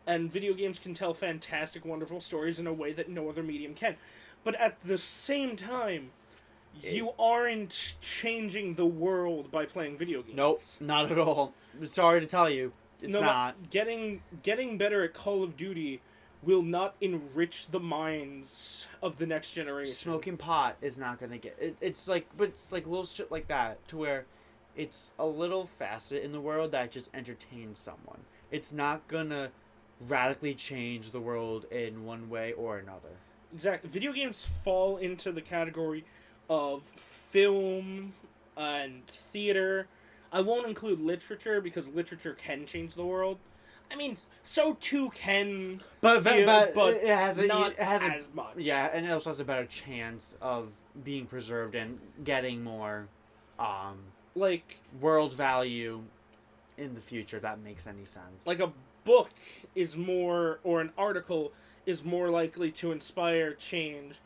And video games can tell fantastic, wonderful stories in a way that no other medium can. But at the same time, you aren't changing the world by playing video games. Nope, not at all. Sorry to tell you, it's not. Getting better at Call of Duty will not enrich the minds of the next generation. Smoking pot is not gonna get... It's like little shit like that, to where it's a little facet in the world that just entertains someone. It's not gonna radically change the world in one way or another. Exactly. Video games fall into the category of film and theater. I won't include literature because literature can change the world. I mean, so too can but it has not as much. Yeah, and it also has a better chance of being preserved and getting more like world value in the future, if that makes any sense. Like a book is more, or an article is more likely to inspire change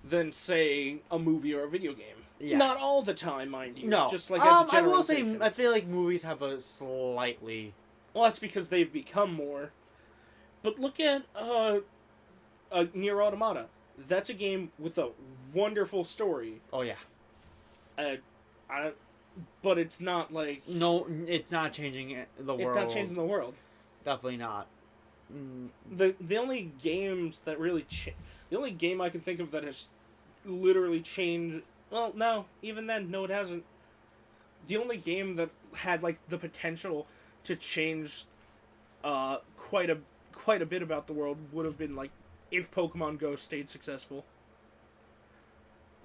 than, say, a movie or a video game. Yeah. Not all the time, mind you. No. Just like as a I will say, generalization. I feel like movies have a slightly... Well, that's because they've become more. But look at Nier Automata. That's a game with a wonderful story. Oh, yeah. But it's not like... No, it's not changing the world. It's not changing the world. Definitely not. The only games that really... the only game I can think of that has literally changed... Well, no. Even then, no, it hasn't. The only game that had, like, the potential to change quite a bit about the world would have been, like, if Pokemon Go stayed successful.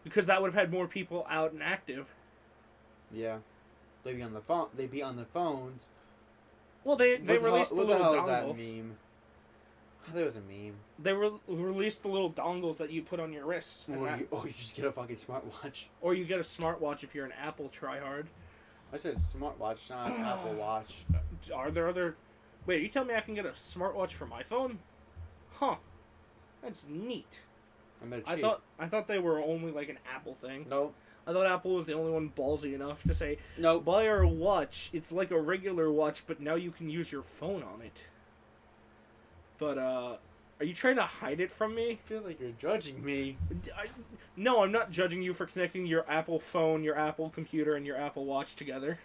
Because that would have had more people out and active. Yeah. They'd be on the phone. They'd be on their phones. Well, they released the little What the hell dongles. is that meme? There was a meme. They released the little dongles that you put on your wrists. You just get a fucking smartwatch. Or you get a smartwatch if you're an Apple tryhard. I said smartwatch, not Apple Watch. Are there other... Wait, are you telling me I can get a smartwatch for my phone? Huh. That's neat. I thought they were only like an Apple thing. Nope. I thought Apple was the only one ballsy enough to say, nope. Buy our watch. It's like a regular watch, but now you can use your phone on it. But, are you trying to hide it from me? I feel like you're judging me. No, I'm not judging you for connecting your Apple phone, your Apple computer, and your Apple Watch together.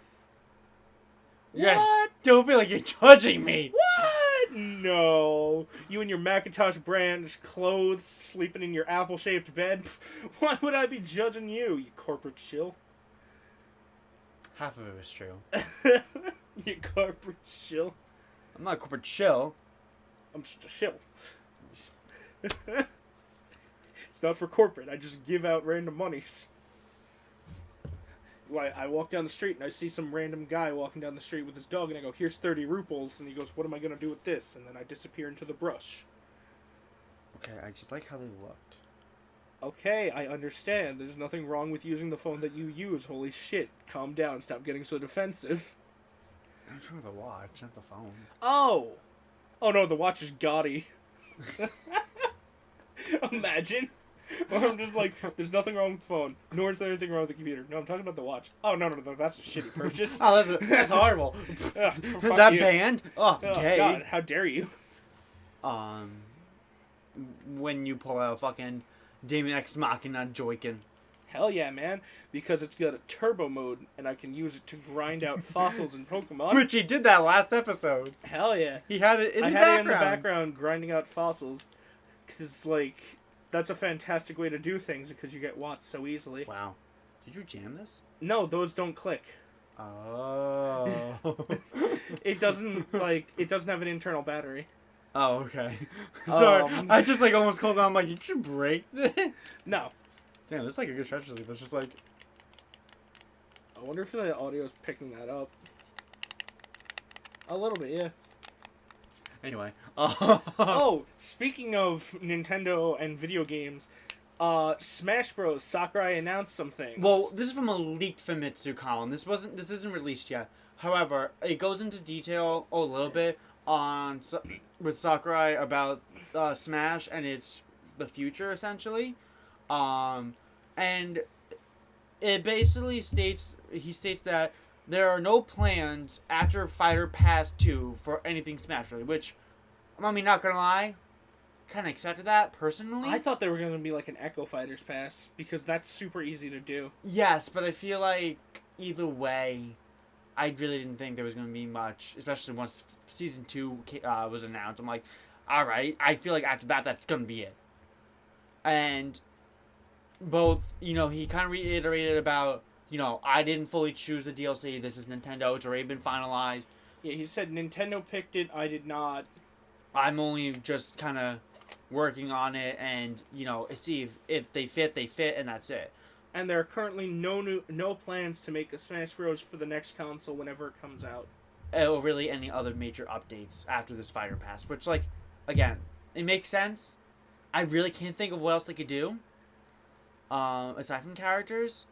Yes. What? Don't feel like you're judging me. What? No. You and your Macintosh brand clothes, sleeping in your apple-shaped bed. Why would I be judging you, you corporate shill? Half of it was true. You corporate shill. I'm not a corporate shill. I'm just a shill. It's not for corporate. I just give out random monies. Like, I walk down the street and I see some random guy walking down the street with his dog and I go, here's 30 rubles. And he goes, what am I going to do with this? And then I disappear into the brush. Okay, I just like how they looked. Okay, I understand. There's nothing wrong with using the phone that you use. Holy shit. Calm down. Stop getting so defensive. I'm trying to watch, not the phone. Oh! Oh no, the watch is gaudy. Imagine. Or I'm just like, there's nothing wrong with the phone, nor is there anything wrong with the computer. No, I'm talking about the watch. Oh, no, that's a shitty purchase. Oh, that's horrible. Ugh, that you. band? Oh, gay. God, how dare you. When you pull out fucking Damon X Machina Joikin. Hell yeah, man. Because it's got a turbo mode, and I can use it to grind out fossils in Pokemon. Which he did that last episode. Hell yeah. He had it in the I background. had it in the background grinding out fossils. Because, like, that's a fantastic way to do things because you get watts so easily. Wow. Did you jam this? No, those don't click. Oh. It doesn't have an internal battery. Oh, okay. Sorry. I just, like, almost called on. I'm like, you should break this. No. Damn, this is like a good stretch relief. It's just like... I wonder if the audio's picking that up. A little bit, yeah. Anyway. Oh, speaking of Nintendo and video games, Smash Bros. Sakurai announced some things. Well, this is from a leaked Famitsu column. This isn't released yet. However, it goes into detail a little bit on with Sakurai about Smash and its the future essentially, and it basically states that there are no plans after Fighter Pass 2 for anything Smash really, which, I mean, not gonna lie, kind of expected that, personally. I thought there were going to be like an Echo Fighters Pass, because that's super easy to do. Yes, but I feel like, either way, I really didn't think there was going to be much, especially once Season 2 was announced. I'm like, alright, I feel like after that, that's going to be it. And both, he kind of reiterated about, I didn't fully choose the DLC. This is Nintendo. It's already been finalized. Yeah, he said Nintendo picked it. I did not. I'm only just kind of working on it and, see if they fit, and that's it. And there are currently no plans to make a Smash Bros. For the next console whenever it comes out. Or really any other major updates after this Fighter Pass. Which, again, it makes sense. I really can't think of what else they could do. Aside from characters.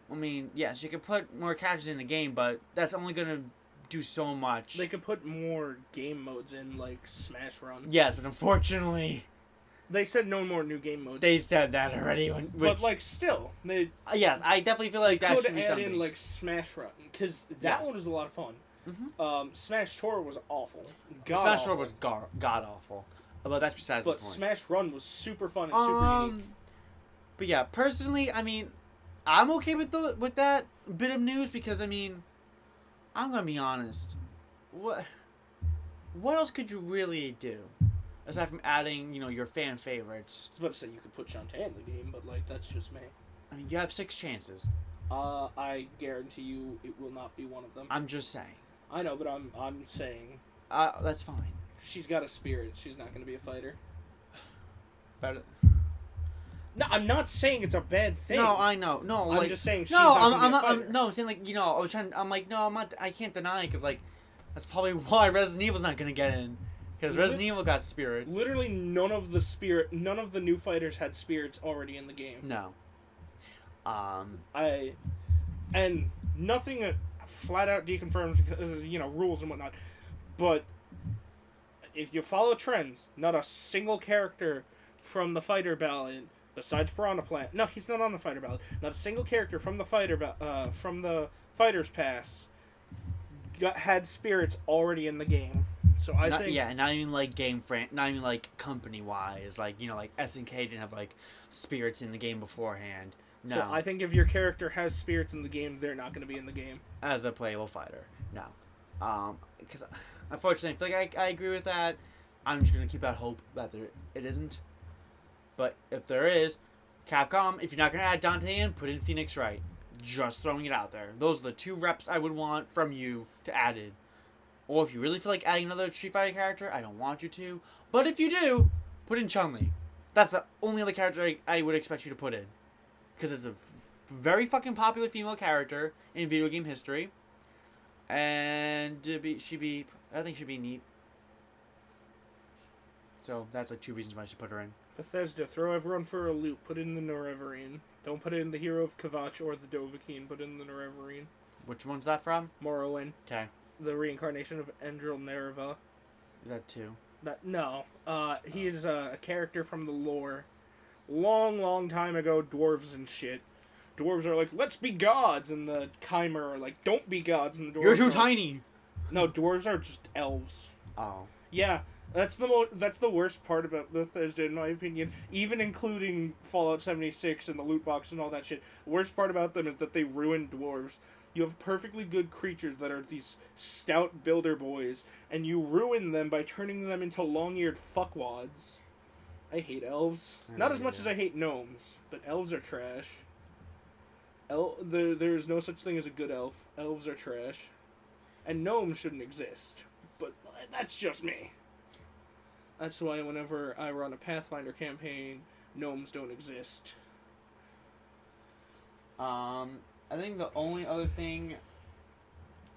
I mean, yes, you could put more characters in the game, but that's only going to do so much. They could put more game modes in, like Smash Run. Yes, but unfortunately... They said no more new game modes. They said that already. But, still. Yes, I definitely feel like that should be something. Could add in, Smash Run, because that one was a lot of fun. Mm-hmm. Smash Tour was awful. Smash Tour was god-awful. But that's besides the point. But Smash Run was super fun and super unique. But yeah, personally, I mean, I'm okay with that bit of news because, I mean, I'm going to be honest. What else could you really do? Aside from adding, your fan favorites. I was about to say you could put Shantae in the game, but, that's just me. I mean, you have 6 chances. I guarantee you it will not be one of them. I'm just saying. I know, but I'm saying... that's fine. She's got a spirit. She's not going to be a fighter. But... No, I'm not saying it's a bad thing. No, I know. No, I'm just saying she's not going to be a fighter. I'm saying, I was trying... I'm like, no, I'm not... I can't deny it, because, that's probably why Resident Evil's not going to get in. Because Resident Evil got spirits. Literally none of the new fighters had spirits already in the game. No. And nothing flat out deconfirms because, rules and whatnot. But if you follow trends, not a single character from the fighter ballad, besides Piranha Plant. No, he's not on the fighter ballad. Not a single character from the from the Fighter's Pass had spirits already in the game. So I think not even not even company wise, SNK didn't have spirits in the game beforehand. No. So I think if your character has spirits in the game, they're not going to be in the game as a playable fighter. No, because unfortunately, I feel like I agree with that. I'm just going to keep that hope that it isn't. But if there is, Capcom, if you're not going to add Dante in, put in Phoenix Wright. Just throwing it out there. Those are the 2 reps I would want from you to add in. Or if you really feel like adding another Street Fighter character, I don't want you to. But if you do, put in Chun-Li. That's the only other character I would expect you to put in. Because it's a very fucking popular female character in video game history. And I think she'd be neat. So that's 2 reasons why I should put her in. Bethesda, throw everyone for a loop. Put in the Noreverine. Don't put in the Hero of Kvatch or the Dovahkiin. Put in the Noreverine. Which one's that from? Morrowind. Okay. The reincarnation of Endril Nerva. Is that 2? No. He is a character from the lore. Long time ago, dwarves and shit. Dwarves are like, let's be gods, and the Chimer are like, don't be gods, and the dwarves You're too tiny! No, dwarves are just elves. Oh. Yeah, That's the worst part about Bethesda, in my opinion. Even including Fallout 76 and the loot box and all that shit. The worst part about them is that they ruin dwarves. You have perfectly good creatures that are these stout builder boys, and you ruin them by turning them into long-eared fuckwads. I hate elves. Not as much as I hate gnomes, but elves are trash. There's no such thing as a good elf. Elves are trash. And gnomes shouldn't exist. But that's just me. That's why whenever I run a Pathfinder campaign, gnomes don't exist. I think the only other thing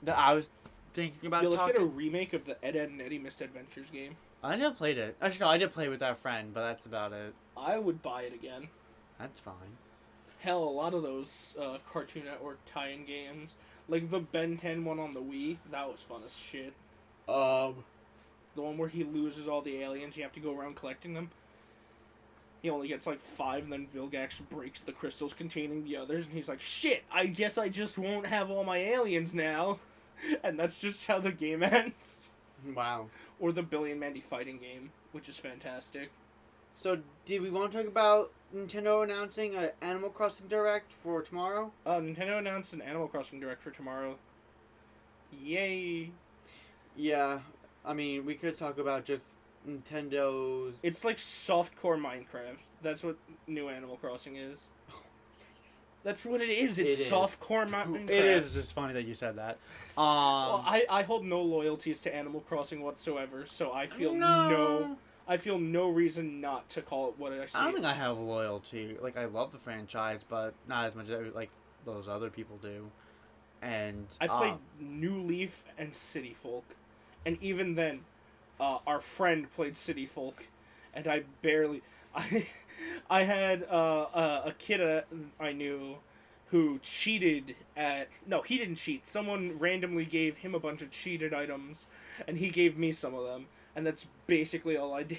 that I was thinking about let's get a remake of the Ed, Edd and Eddy Misadventures game. I never played it. Actually, no, I did play with our friend, but that's about it. I would buy it again. That's fine. Hell, a lot of those Cartoon Network tie-in games, like the Ben 10 one on the Wii, that was fun as shit. The one where he loses all the aliens, you have to go around collecting them. He only gets like 5, and then Vilgax breaks the crystals containing the others, and he's like, shit, I guess I just won't have all my aliens now. And that's just how the game ends. Wow. Or the Billy and Mandy fighting game, which is fantastic. So, did we want to talk about Nintendo announcing an Animal Crossing Direct for tomorrow? Nintendo announced an Animal Crossing Direct for tomorrow. Yay. Yeah, I mean, we could talk about just Nintendo's... It's like softcore Minecraft. That's what new Animal Crossing is. That's what it is. It's softcore Minecraft. It is just funny that you said that. Well, I hold no loyalties to Animal Crossing whatsoever, so I feel no reason not to call it what I see. I don't think I have loyalty. Like, I love the franchise, but not as much as like those other people do. And I played New Leaf and City Folk, and even then, our friend played City Folk, and I barely. I had a kid I knew who cheated at... No, he didn't cheat. Someone randomly gave him a bunch of cheated items, and he gave me some of them, and that's basically all I did.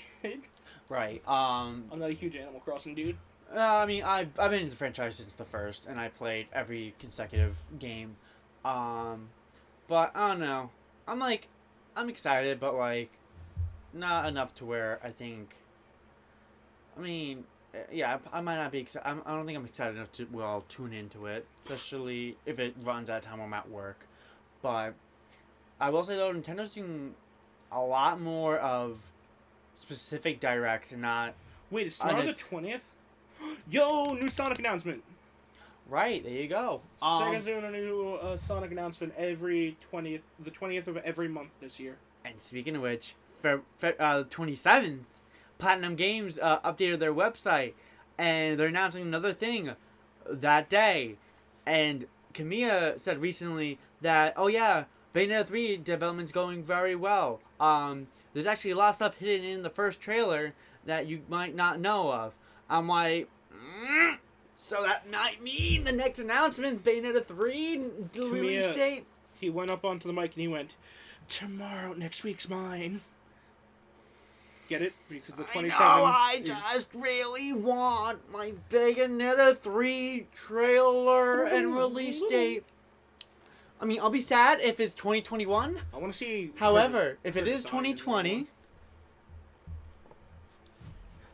Right. I'm not a huge Animal Crossing dude. I mean, I've been in the franchise since the first, and I played every consecutive game. But I don't know. I'm excited, but like, not enough to where I think... I mean, yeah, I might not be excited. I don't think I'm excited enough to, tune into it. Especially if it runs at a time when I'm at work. But I will say, though, Nintendo's doing a lot more of specific directs and not... Wait, is tomorrow the 20th? Yo, new Sonic announcement! Right, there you go. Sega's doing a new Sonic announcement the 20th of every month this year. And speaking of which, 27th, Platinum Games updated their website, and they're announcing another thing that day. And Kamiya said recently that, oh yeah, Bayonetta 3 development's going very well. There's actually a lot of stuff hidden in the first trailer that you might not know of. I'm like, so that might mean the next announcement, Bayonetta 3, the release date? He went up onto the mic and he went, tomorrow, next week's mine. Get it? Because the 27th I just really want my Bayonetta 3 trailer and release date. I mean, I'll be sad if it's 2021. I want to see... However, if it is 2020...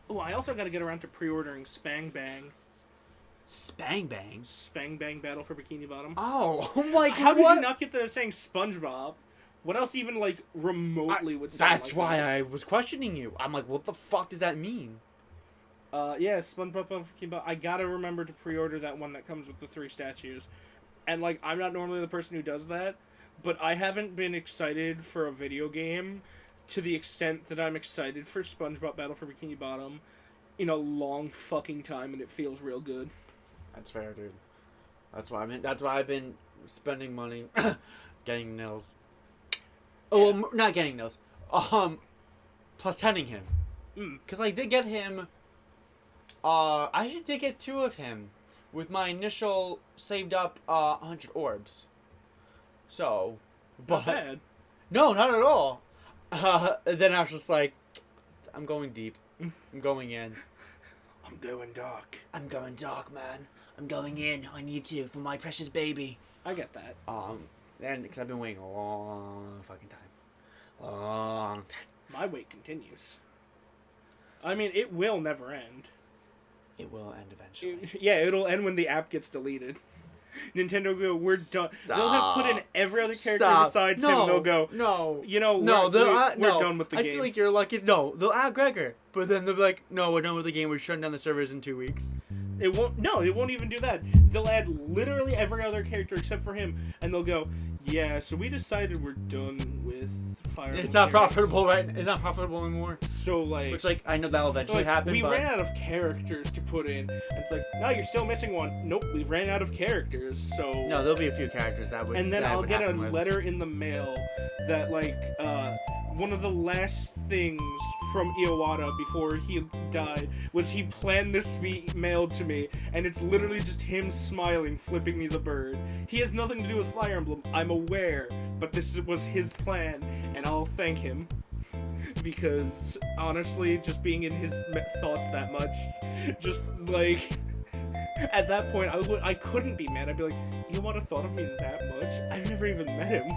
Oh, I also got to get around to pre-ordering Spang Bang. Spang Bang? Spang Bang Battle for Bikini Bottom. Oh, like, how did you not get there saying SpongeBob? What else even, like, remotely would sound That's why I was questioning you. I'm like, what the fuck does that mean? Yeah, SpongeBob Battle for Bikini Bottom. I gotta remember to pre-order that one that comes with the 3 statues. And, like, I'm not normally the person who does that, but I haven't been excited for a video game to the extent that I'm excited for SpongeBob Battle for Bikini Bottom in a long fucking time, and it feels real good. That's fair, dude. That's why I've been spending money getting Nils. Oh, well, not getting those. Plus 10ing him. Because I did get him... I actually did get 2 of him with my initial saved up 100 orbs. So... Not bad. No, not at all. Then I was just like, I'm going deep. I'm going in. I'm going dark. I'm going dark, man. I'm going in. I need to for my precious baby. I get that. And because I've been waiting a long fucking time. Long time. My wait continues. I mean, it will never end. It will end eventually. Yeah, it'll end when the app gets deleted. Nintendo go, we're done. They'll have put in every other character besides him, and they'll go, no, you know, no, we're done with the game. I feel like you're lucky. No, they'll add Gregor, but then they'll be like, no, we're done with the game. We're shutting down the servers in 2 weeks. It won't. No, it won't even do that. They'll add literally every other character except for him, and they'll go, yeah. So we decided we're done with Fire Emblem. It's not profitable, right? It's not profitable anymore. So like, which I know that'll eventually happen. We but... ran out of characters to put in, and it's like, no, you're still missing one. Nope, we ran out of characters. So no, there'll be a few characters that would. And then I'll get a with. letter in the mail that like one of the last things from Iwata before he died was he planned this to be mailed to me, and it's literally just him smiling, flipping me the bird. He has nothing to do with Fire Emblem, I'm aware, but this was his plan, and I'll thank him. Because, honestly, just being in his thoughts that much, just, like, at that point, I couldn't be mad. I'd be like, Iwata thought of me that much? I've never even met him.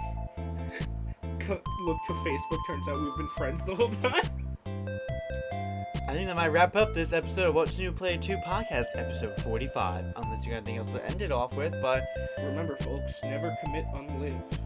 Look to Facebook, turns out we've been friends the whole time. I think that might wrap up this episode of What's New Play 2 podcast, episode 45. Unless you got anything else to end it off with, but... Remember, folks, never commit, unlive.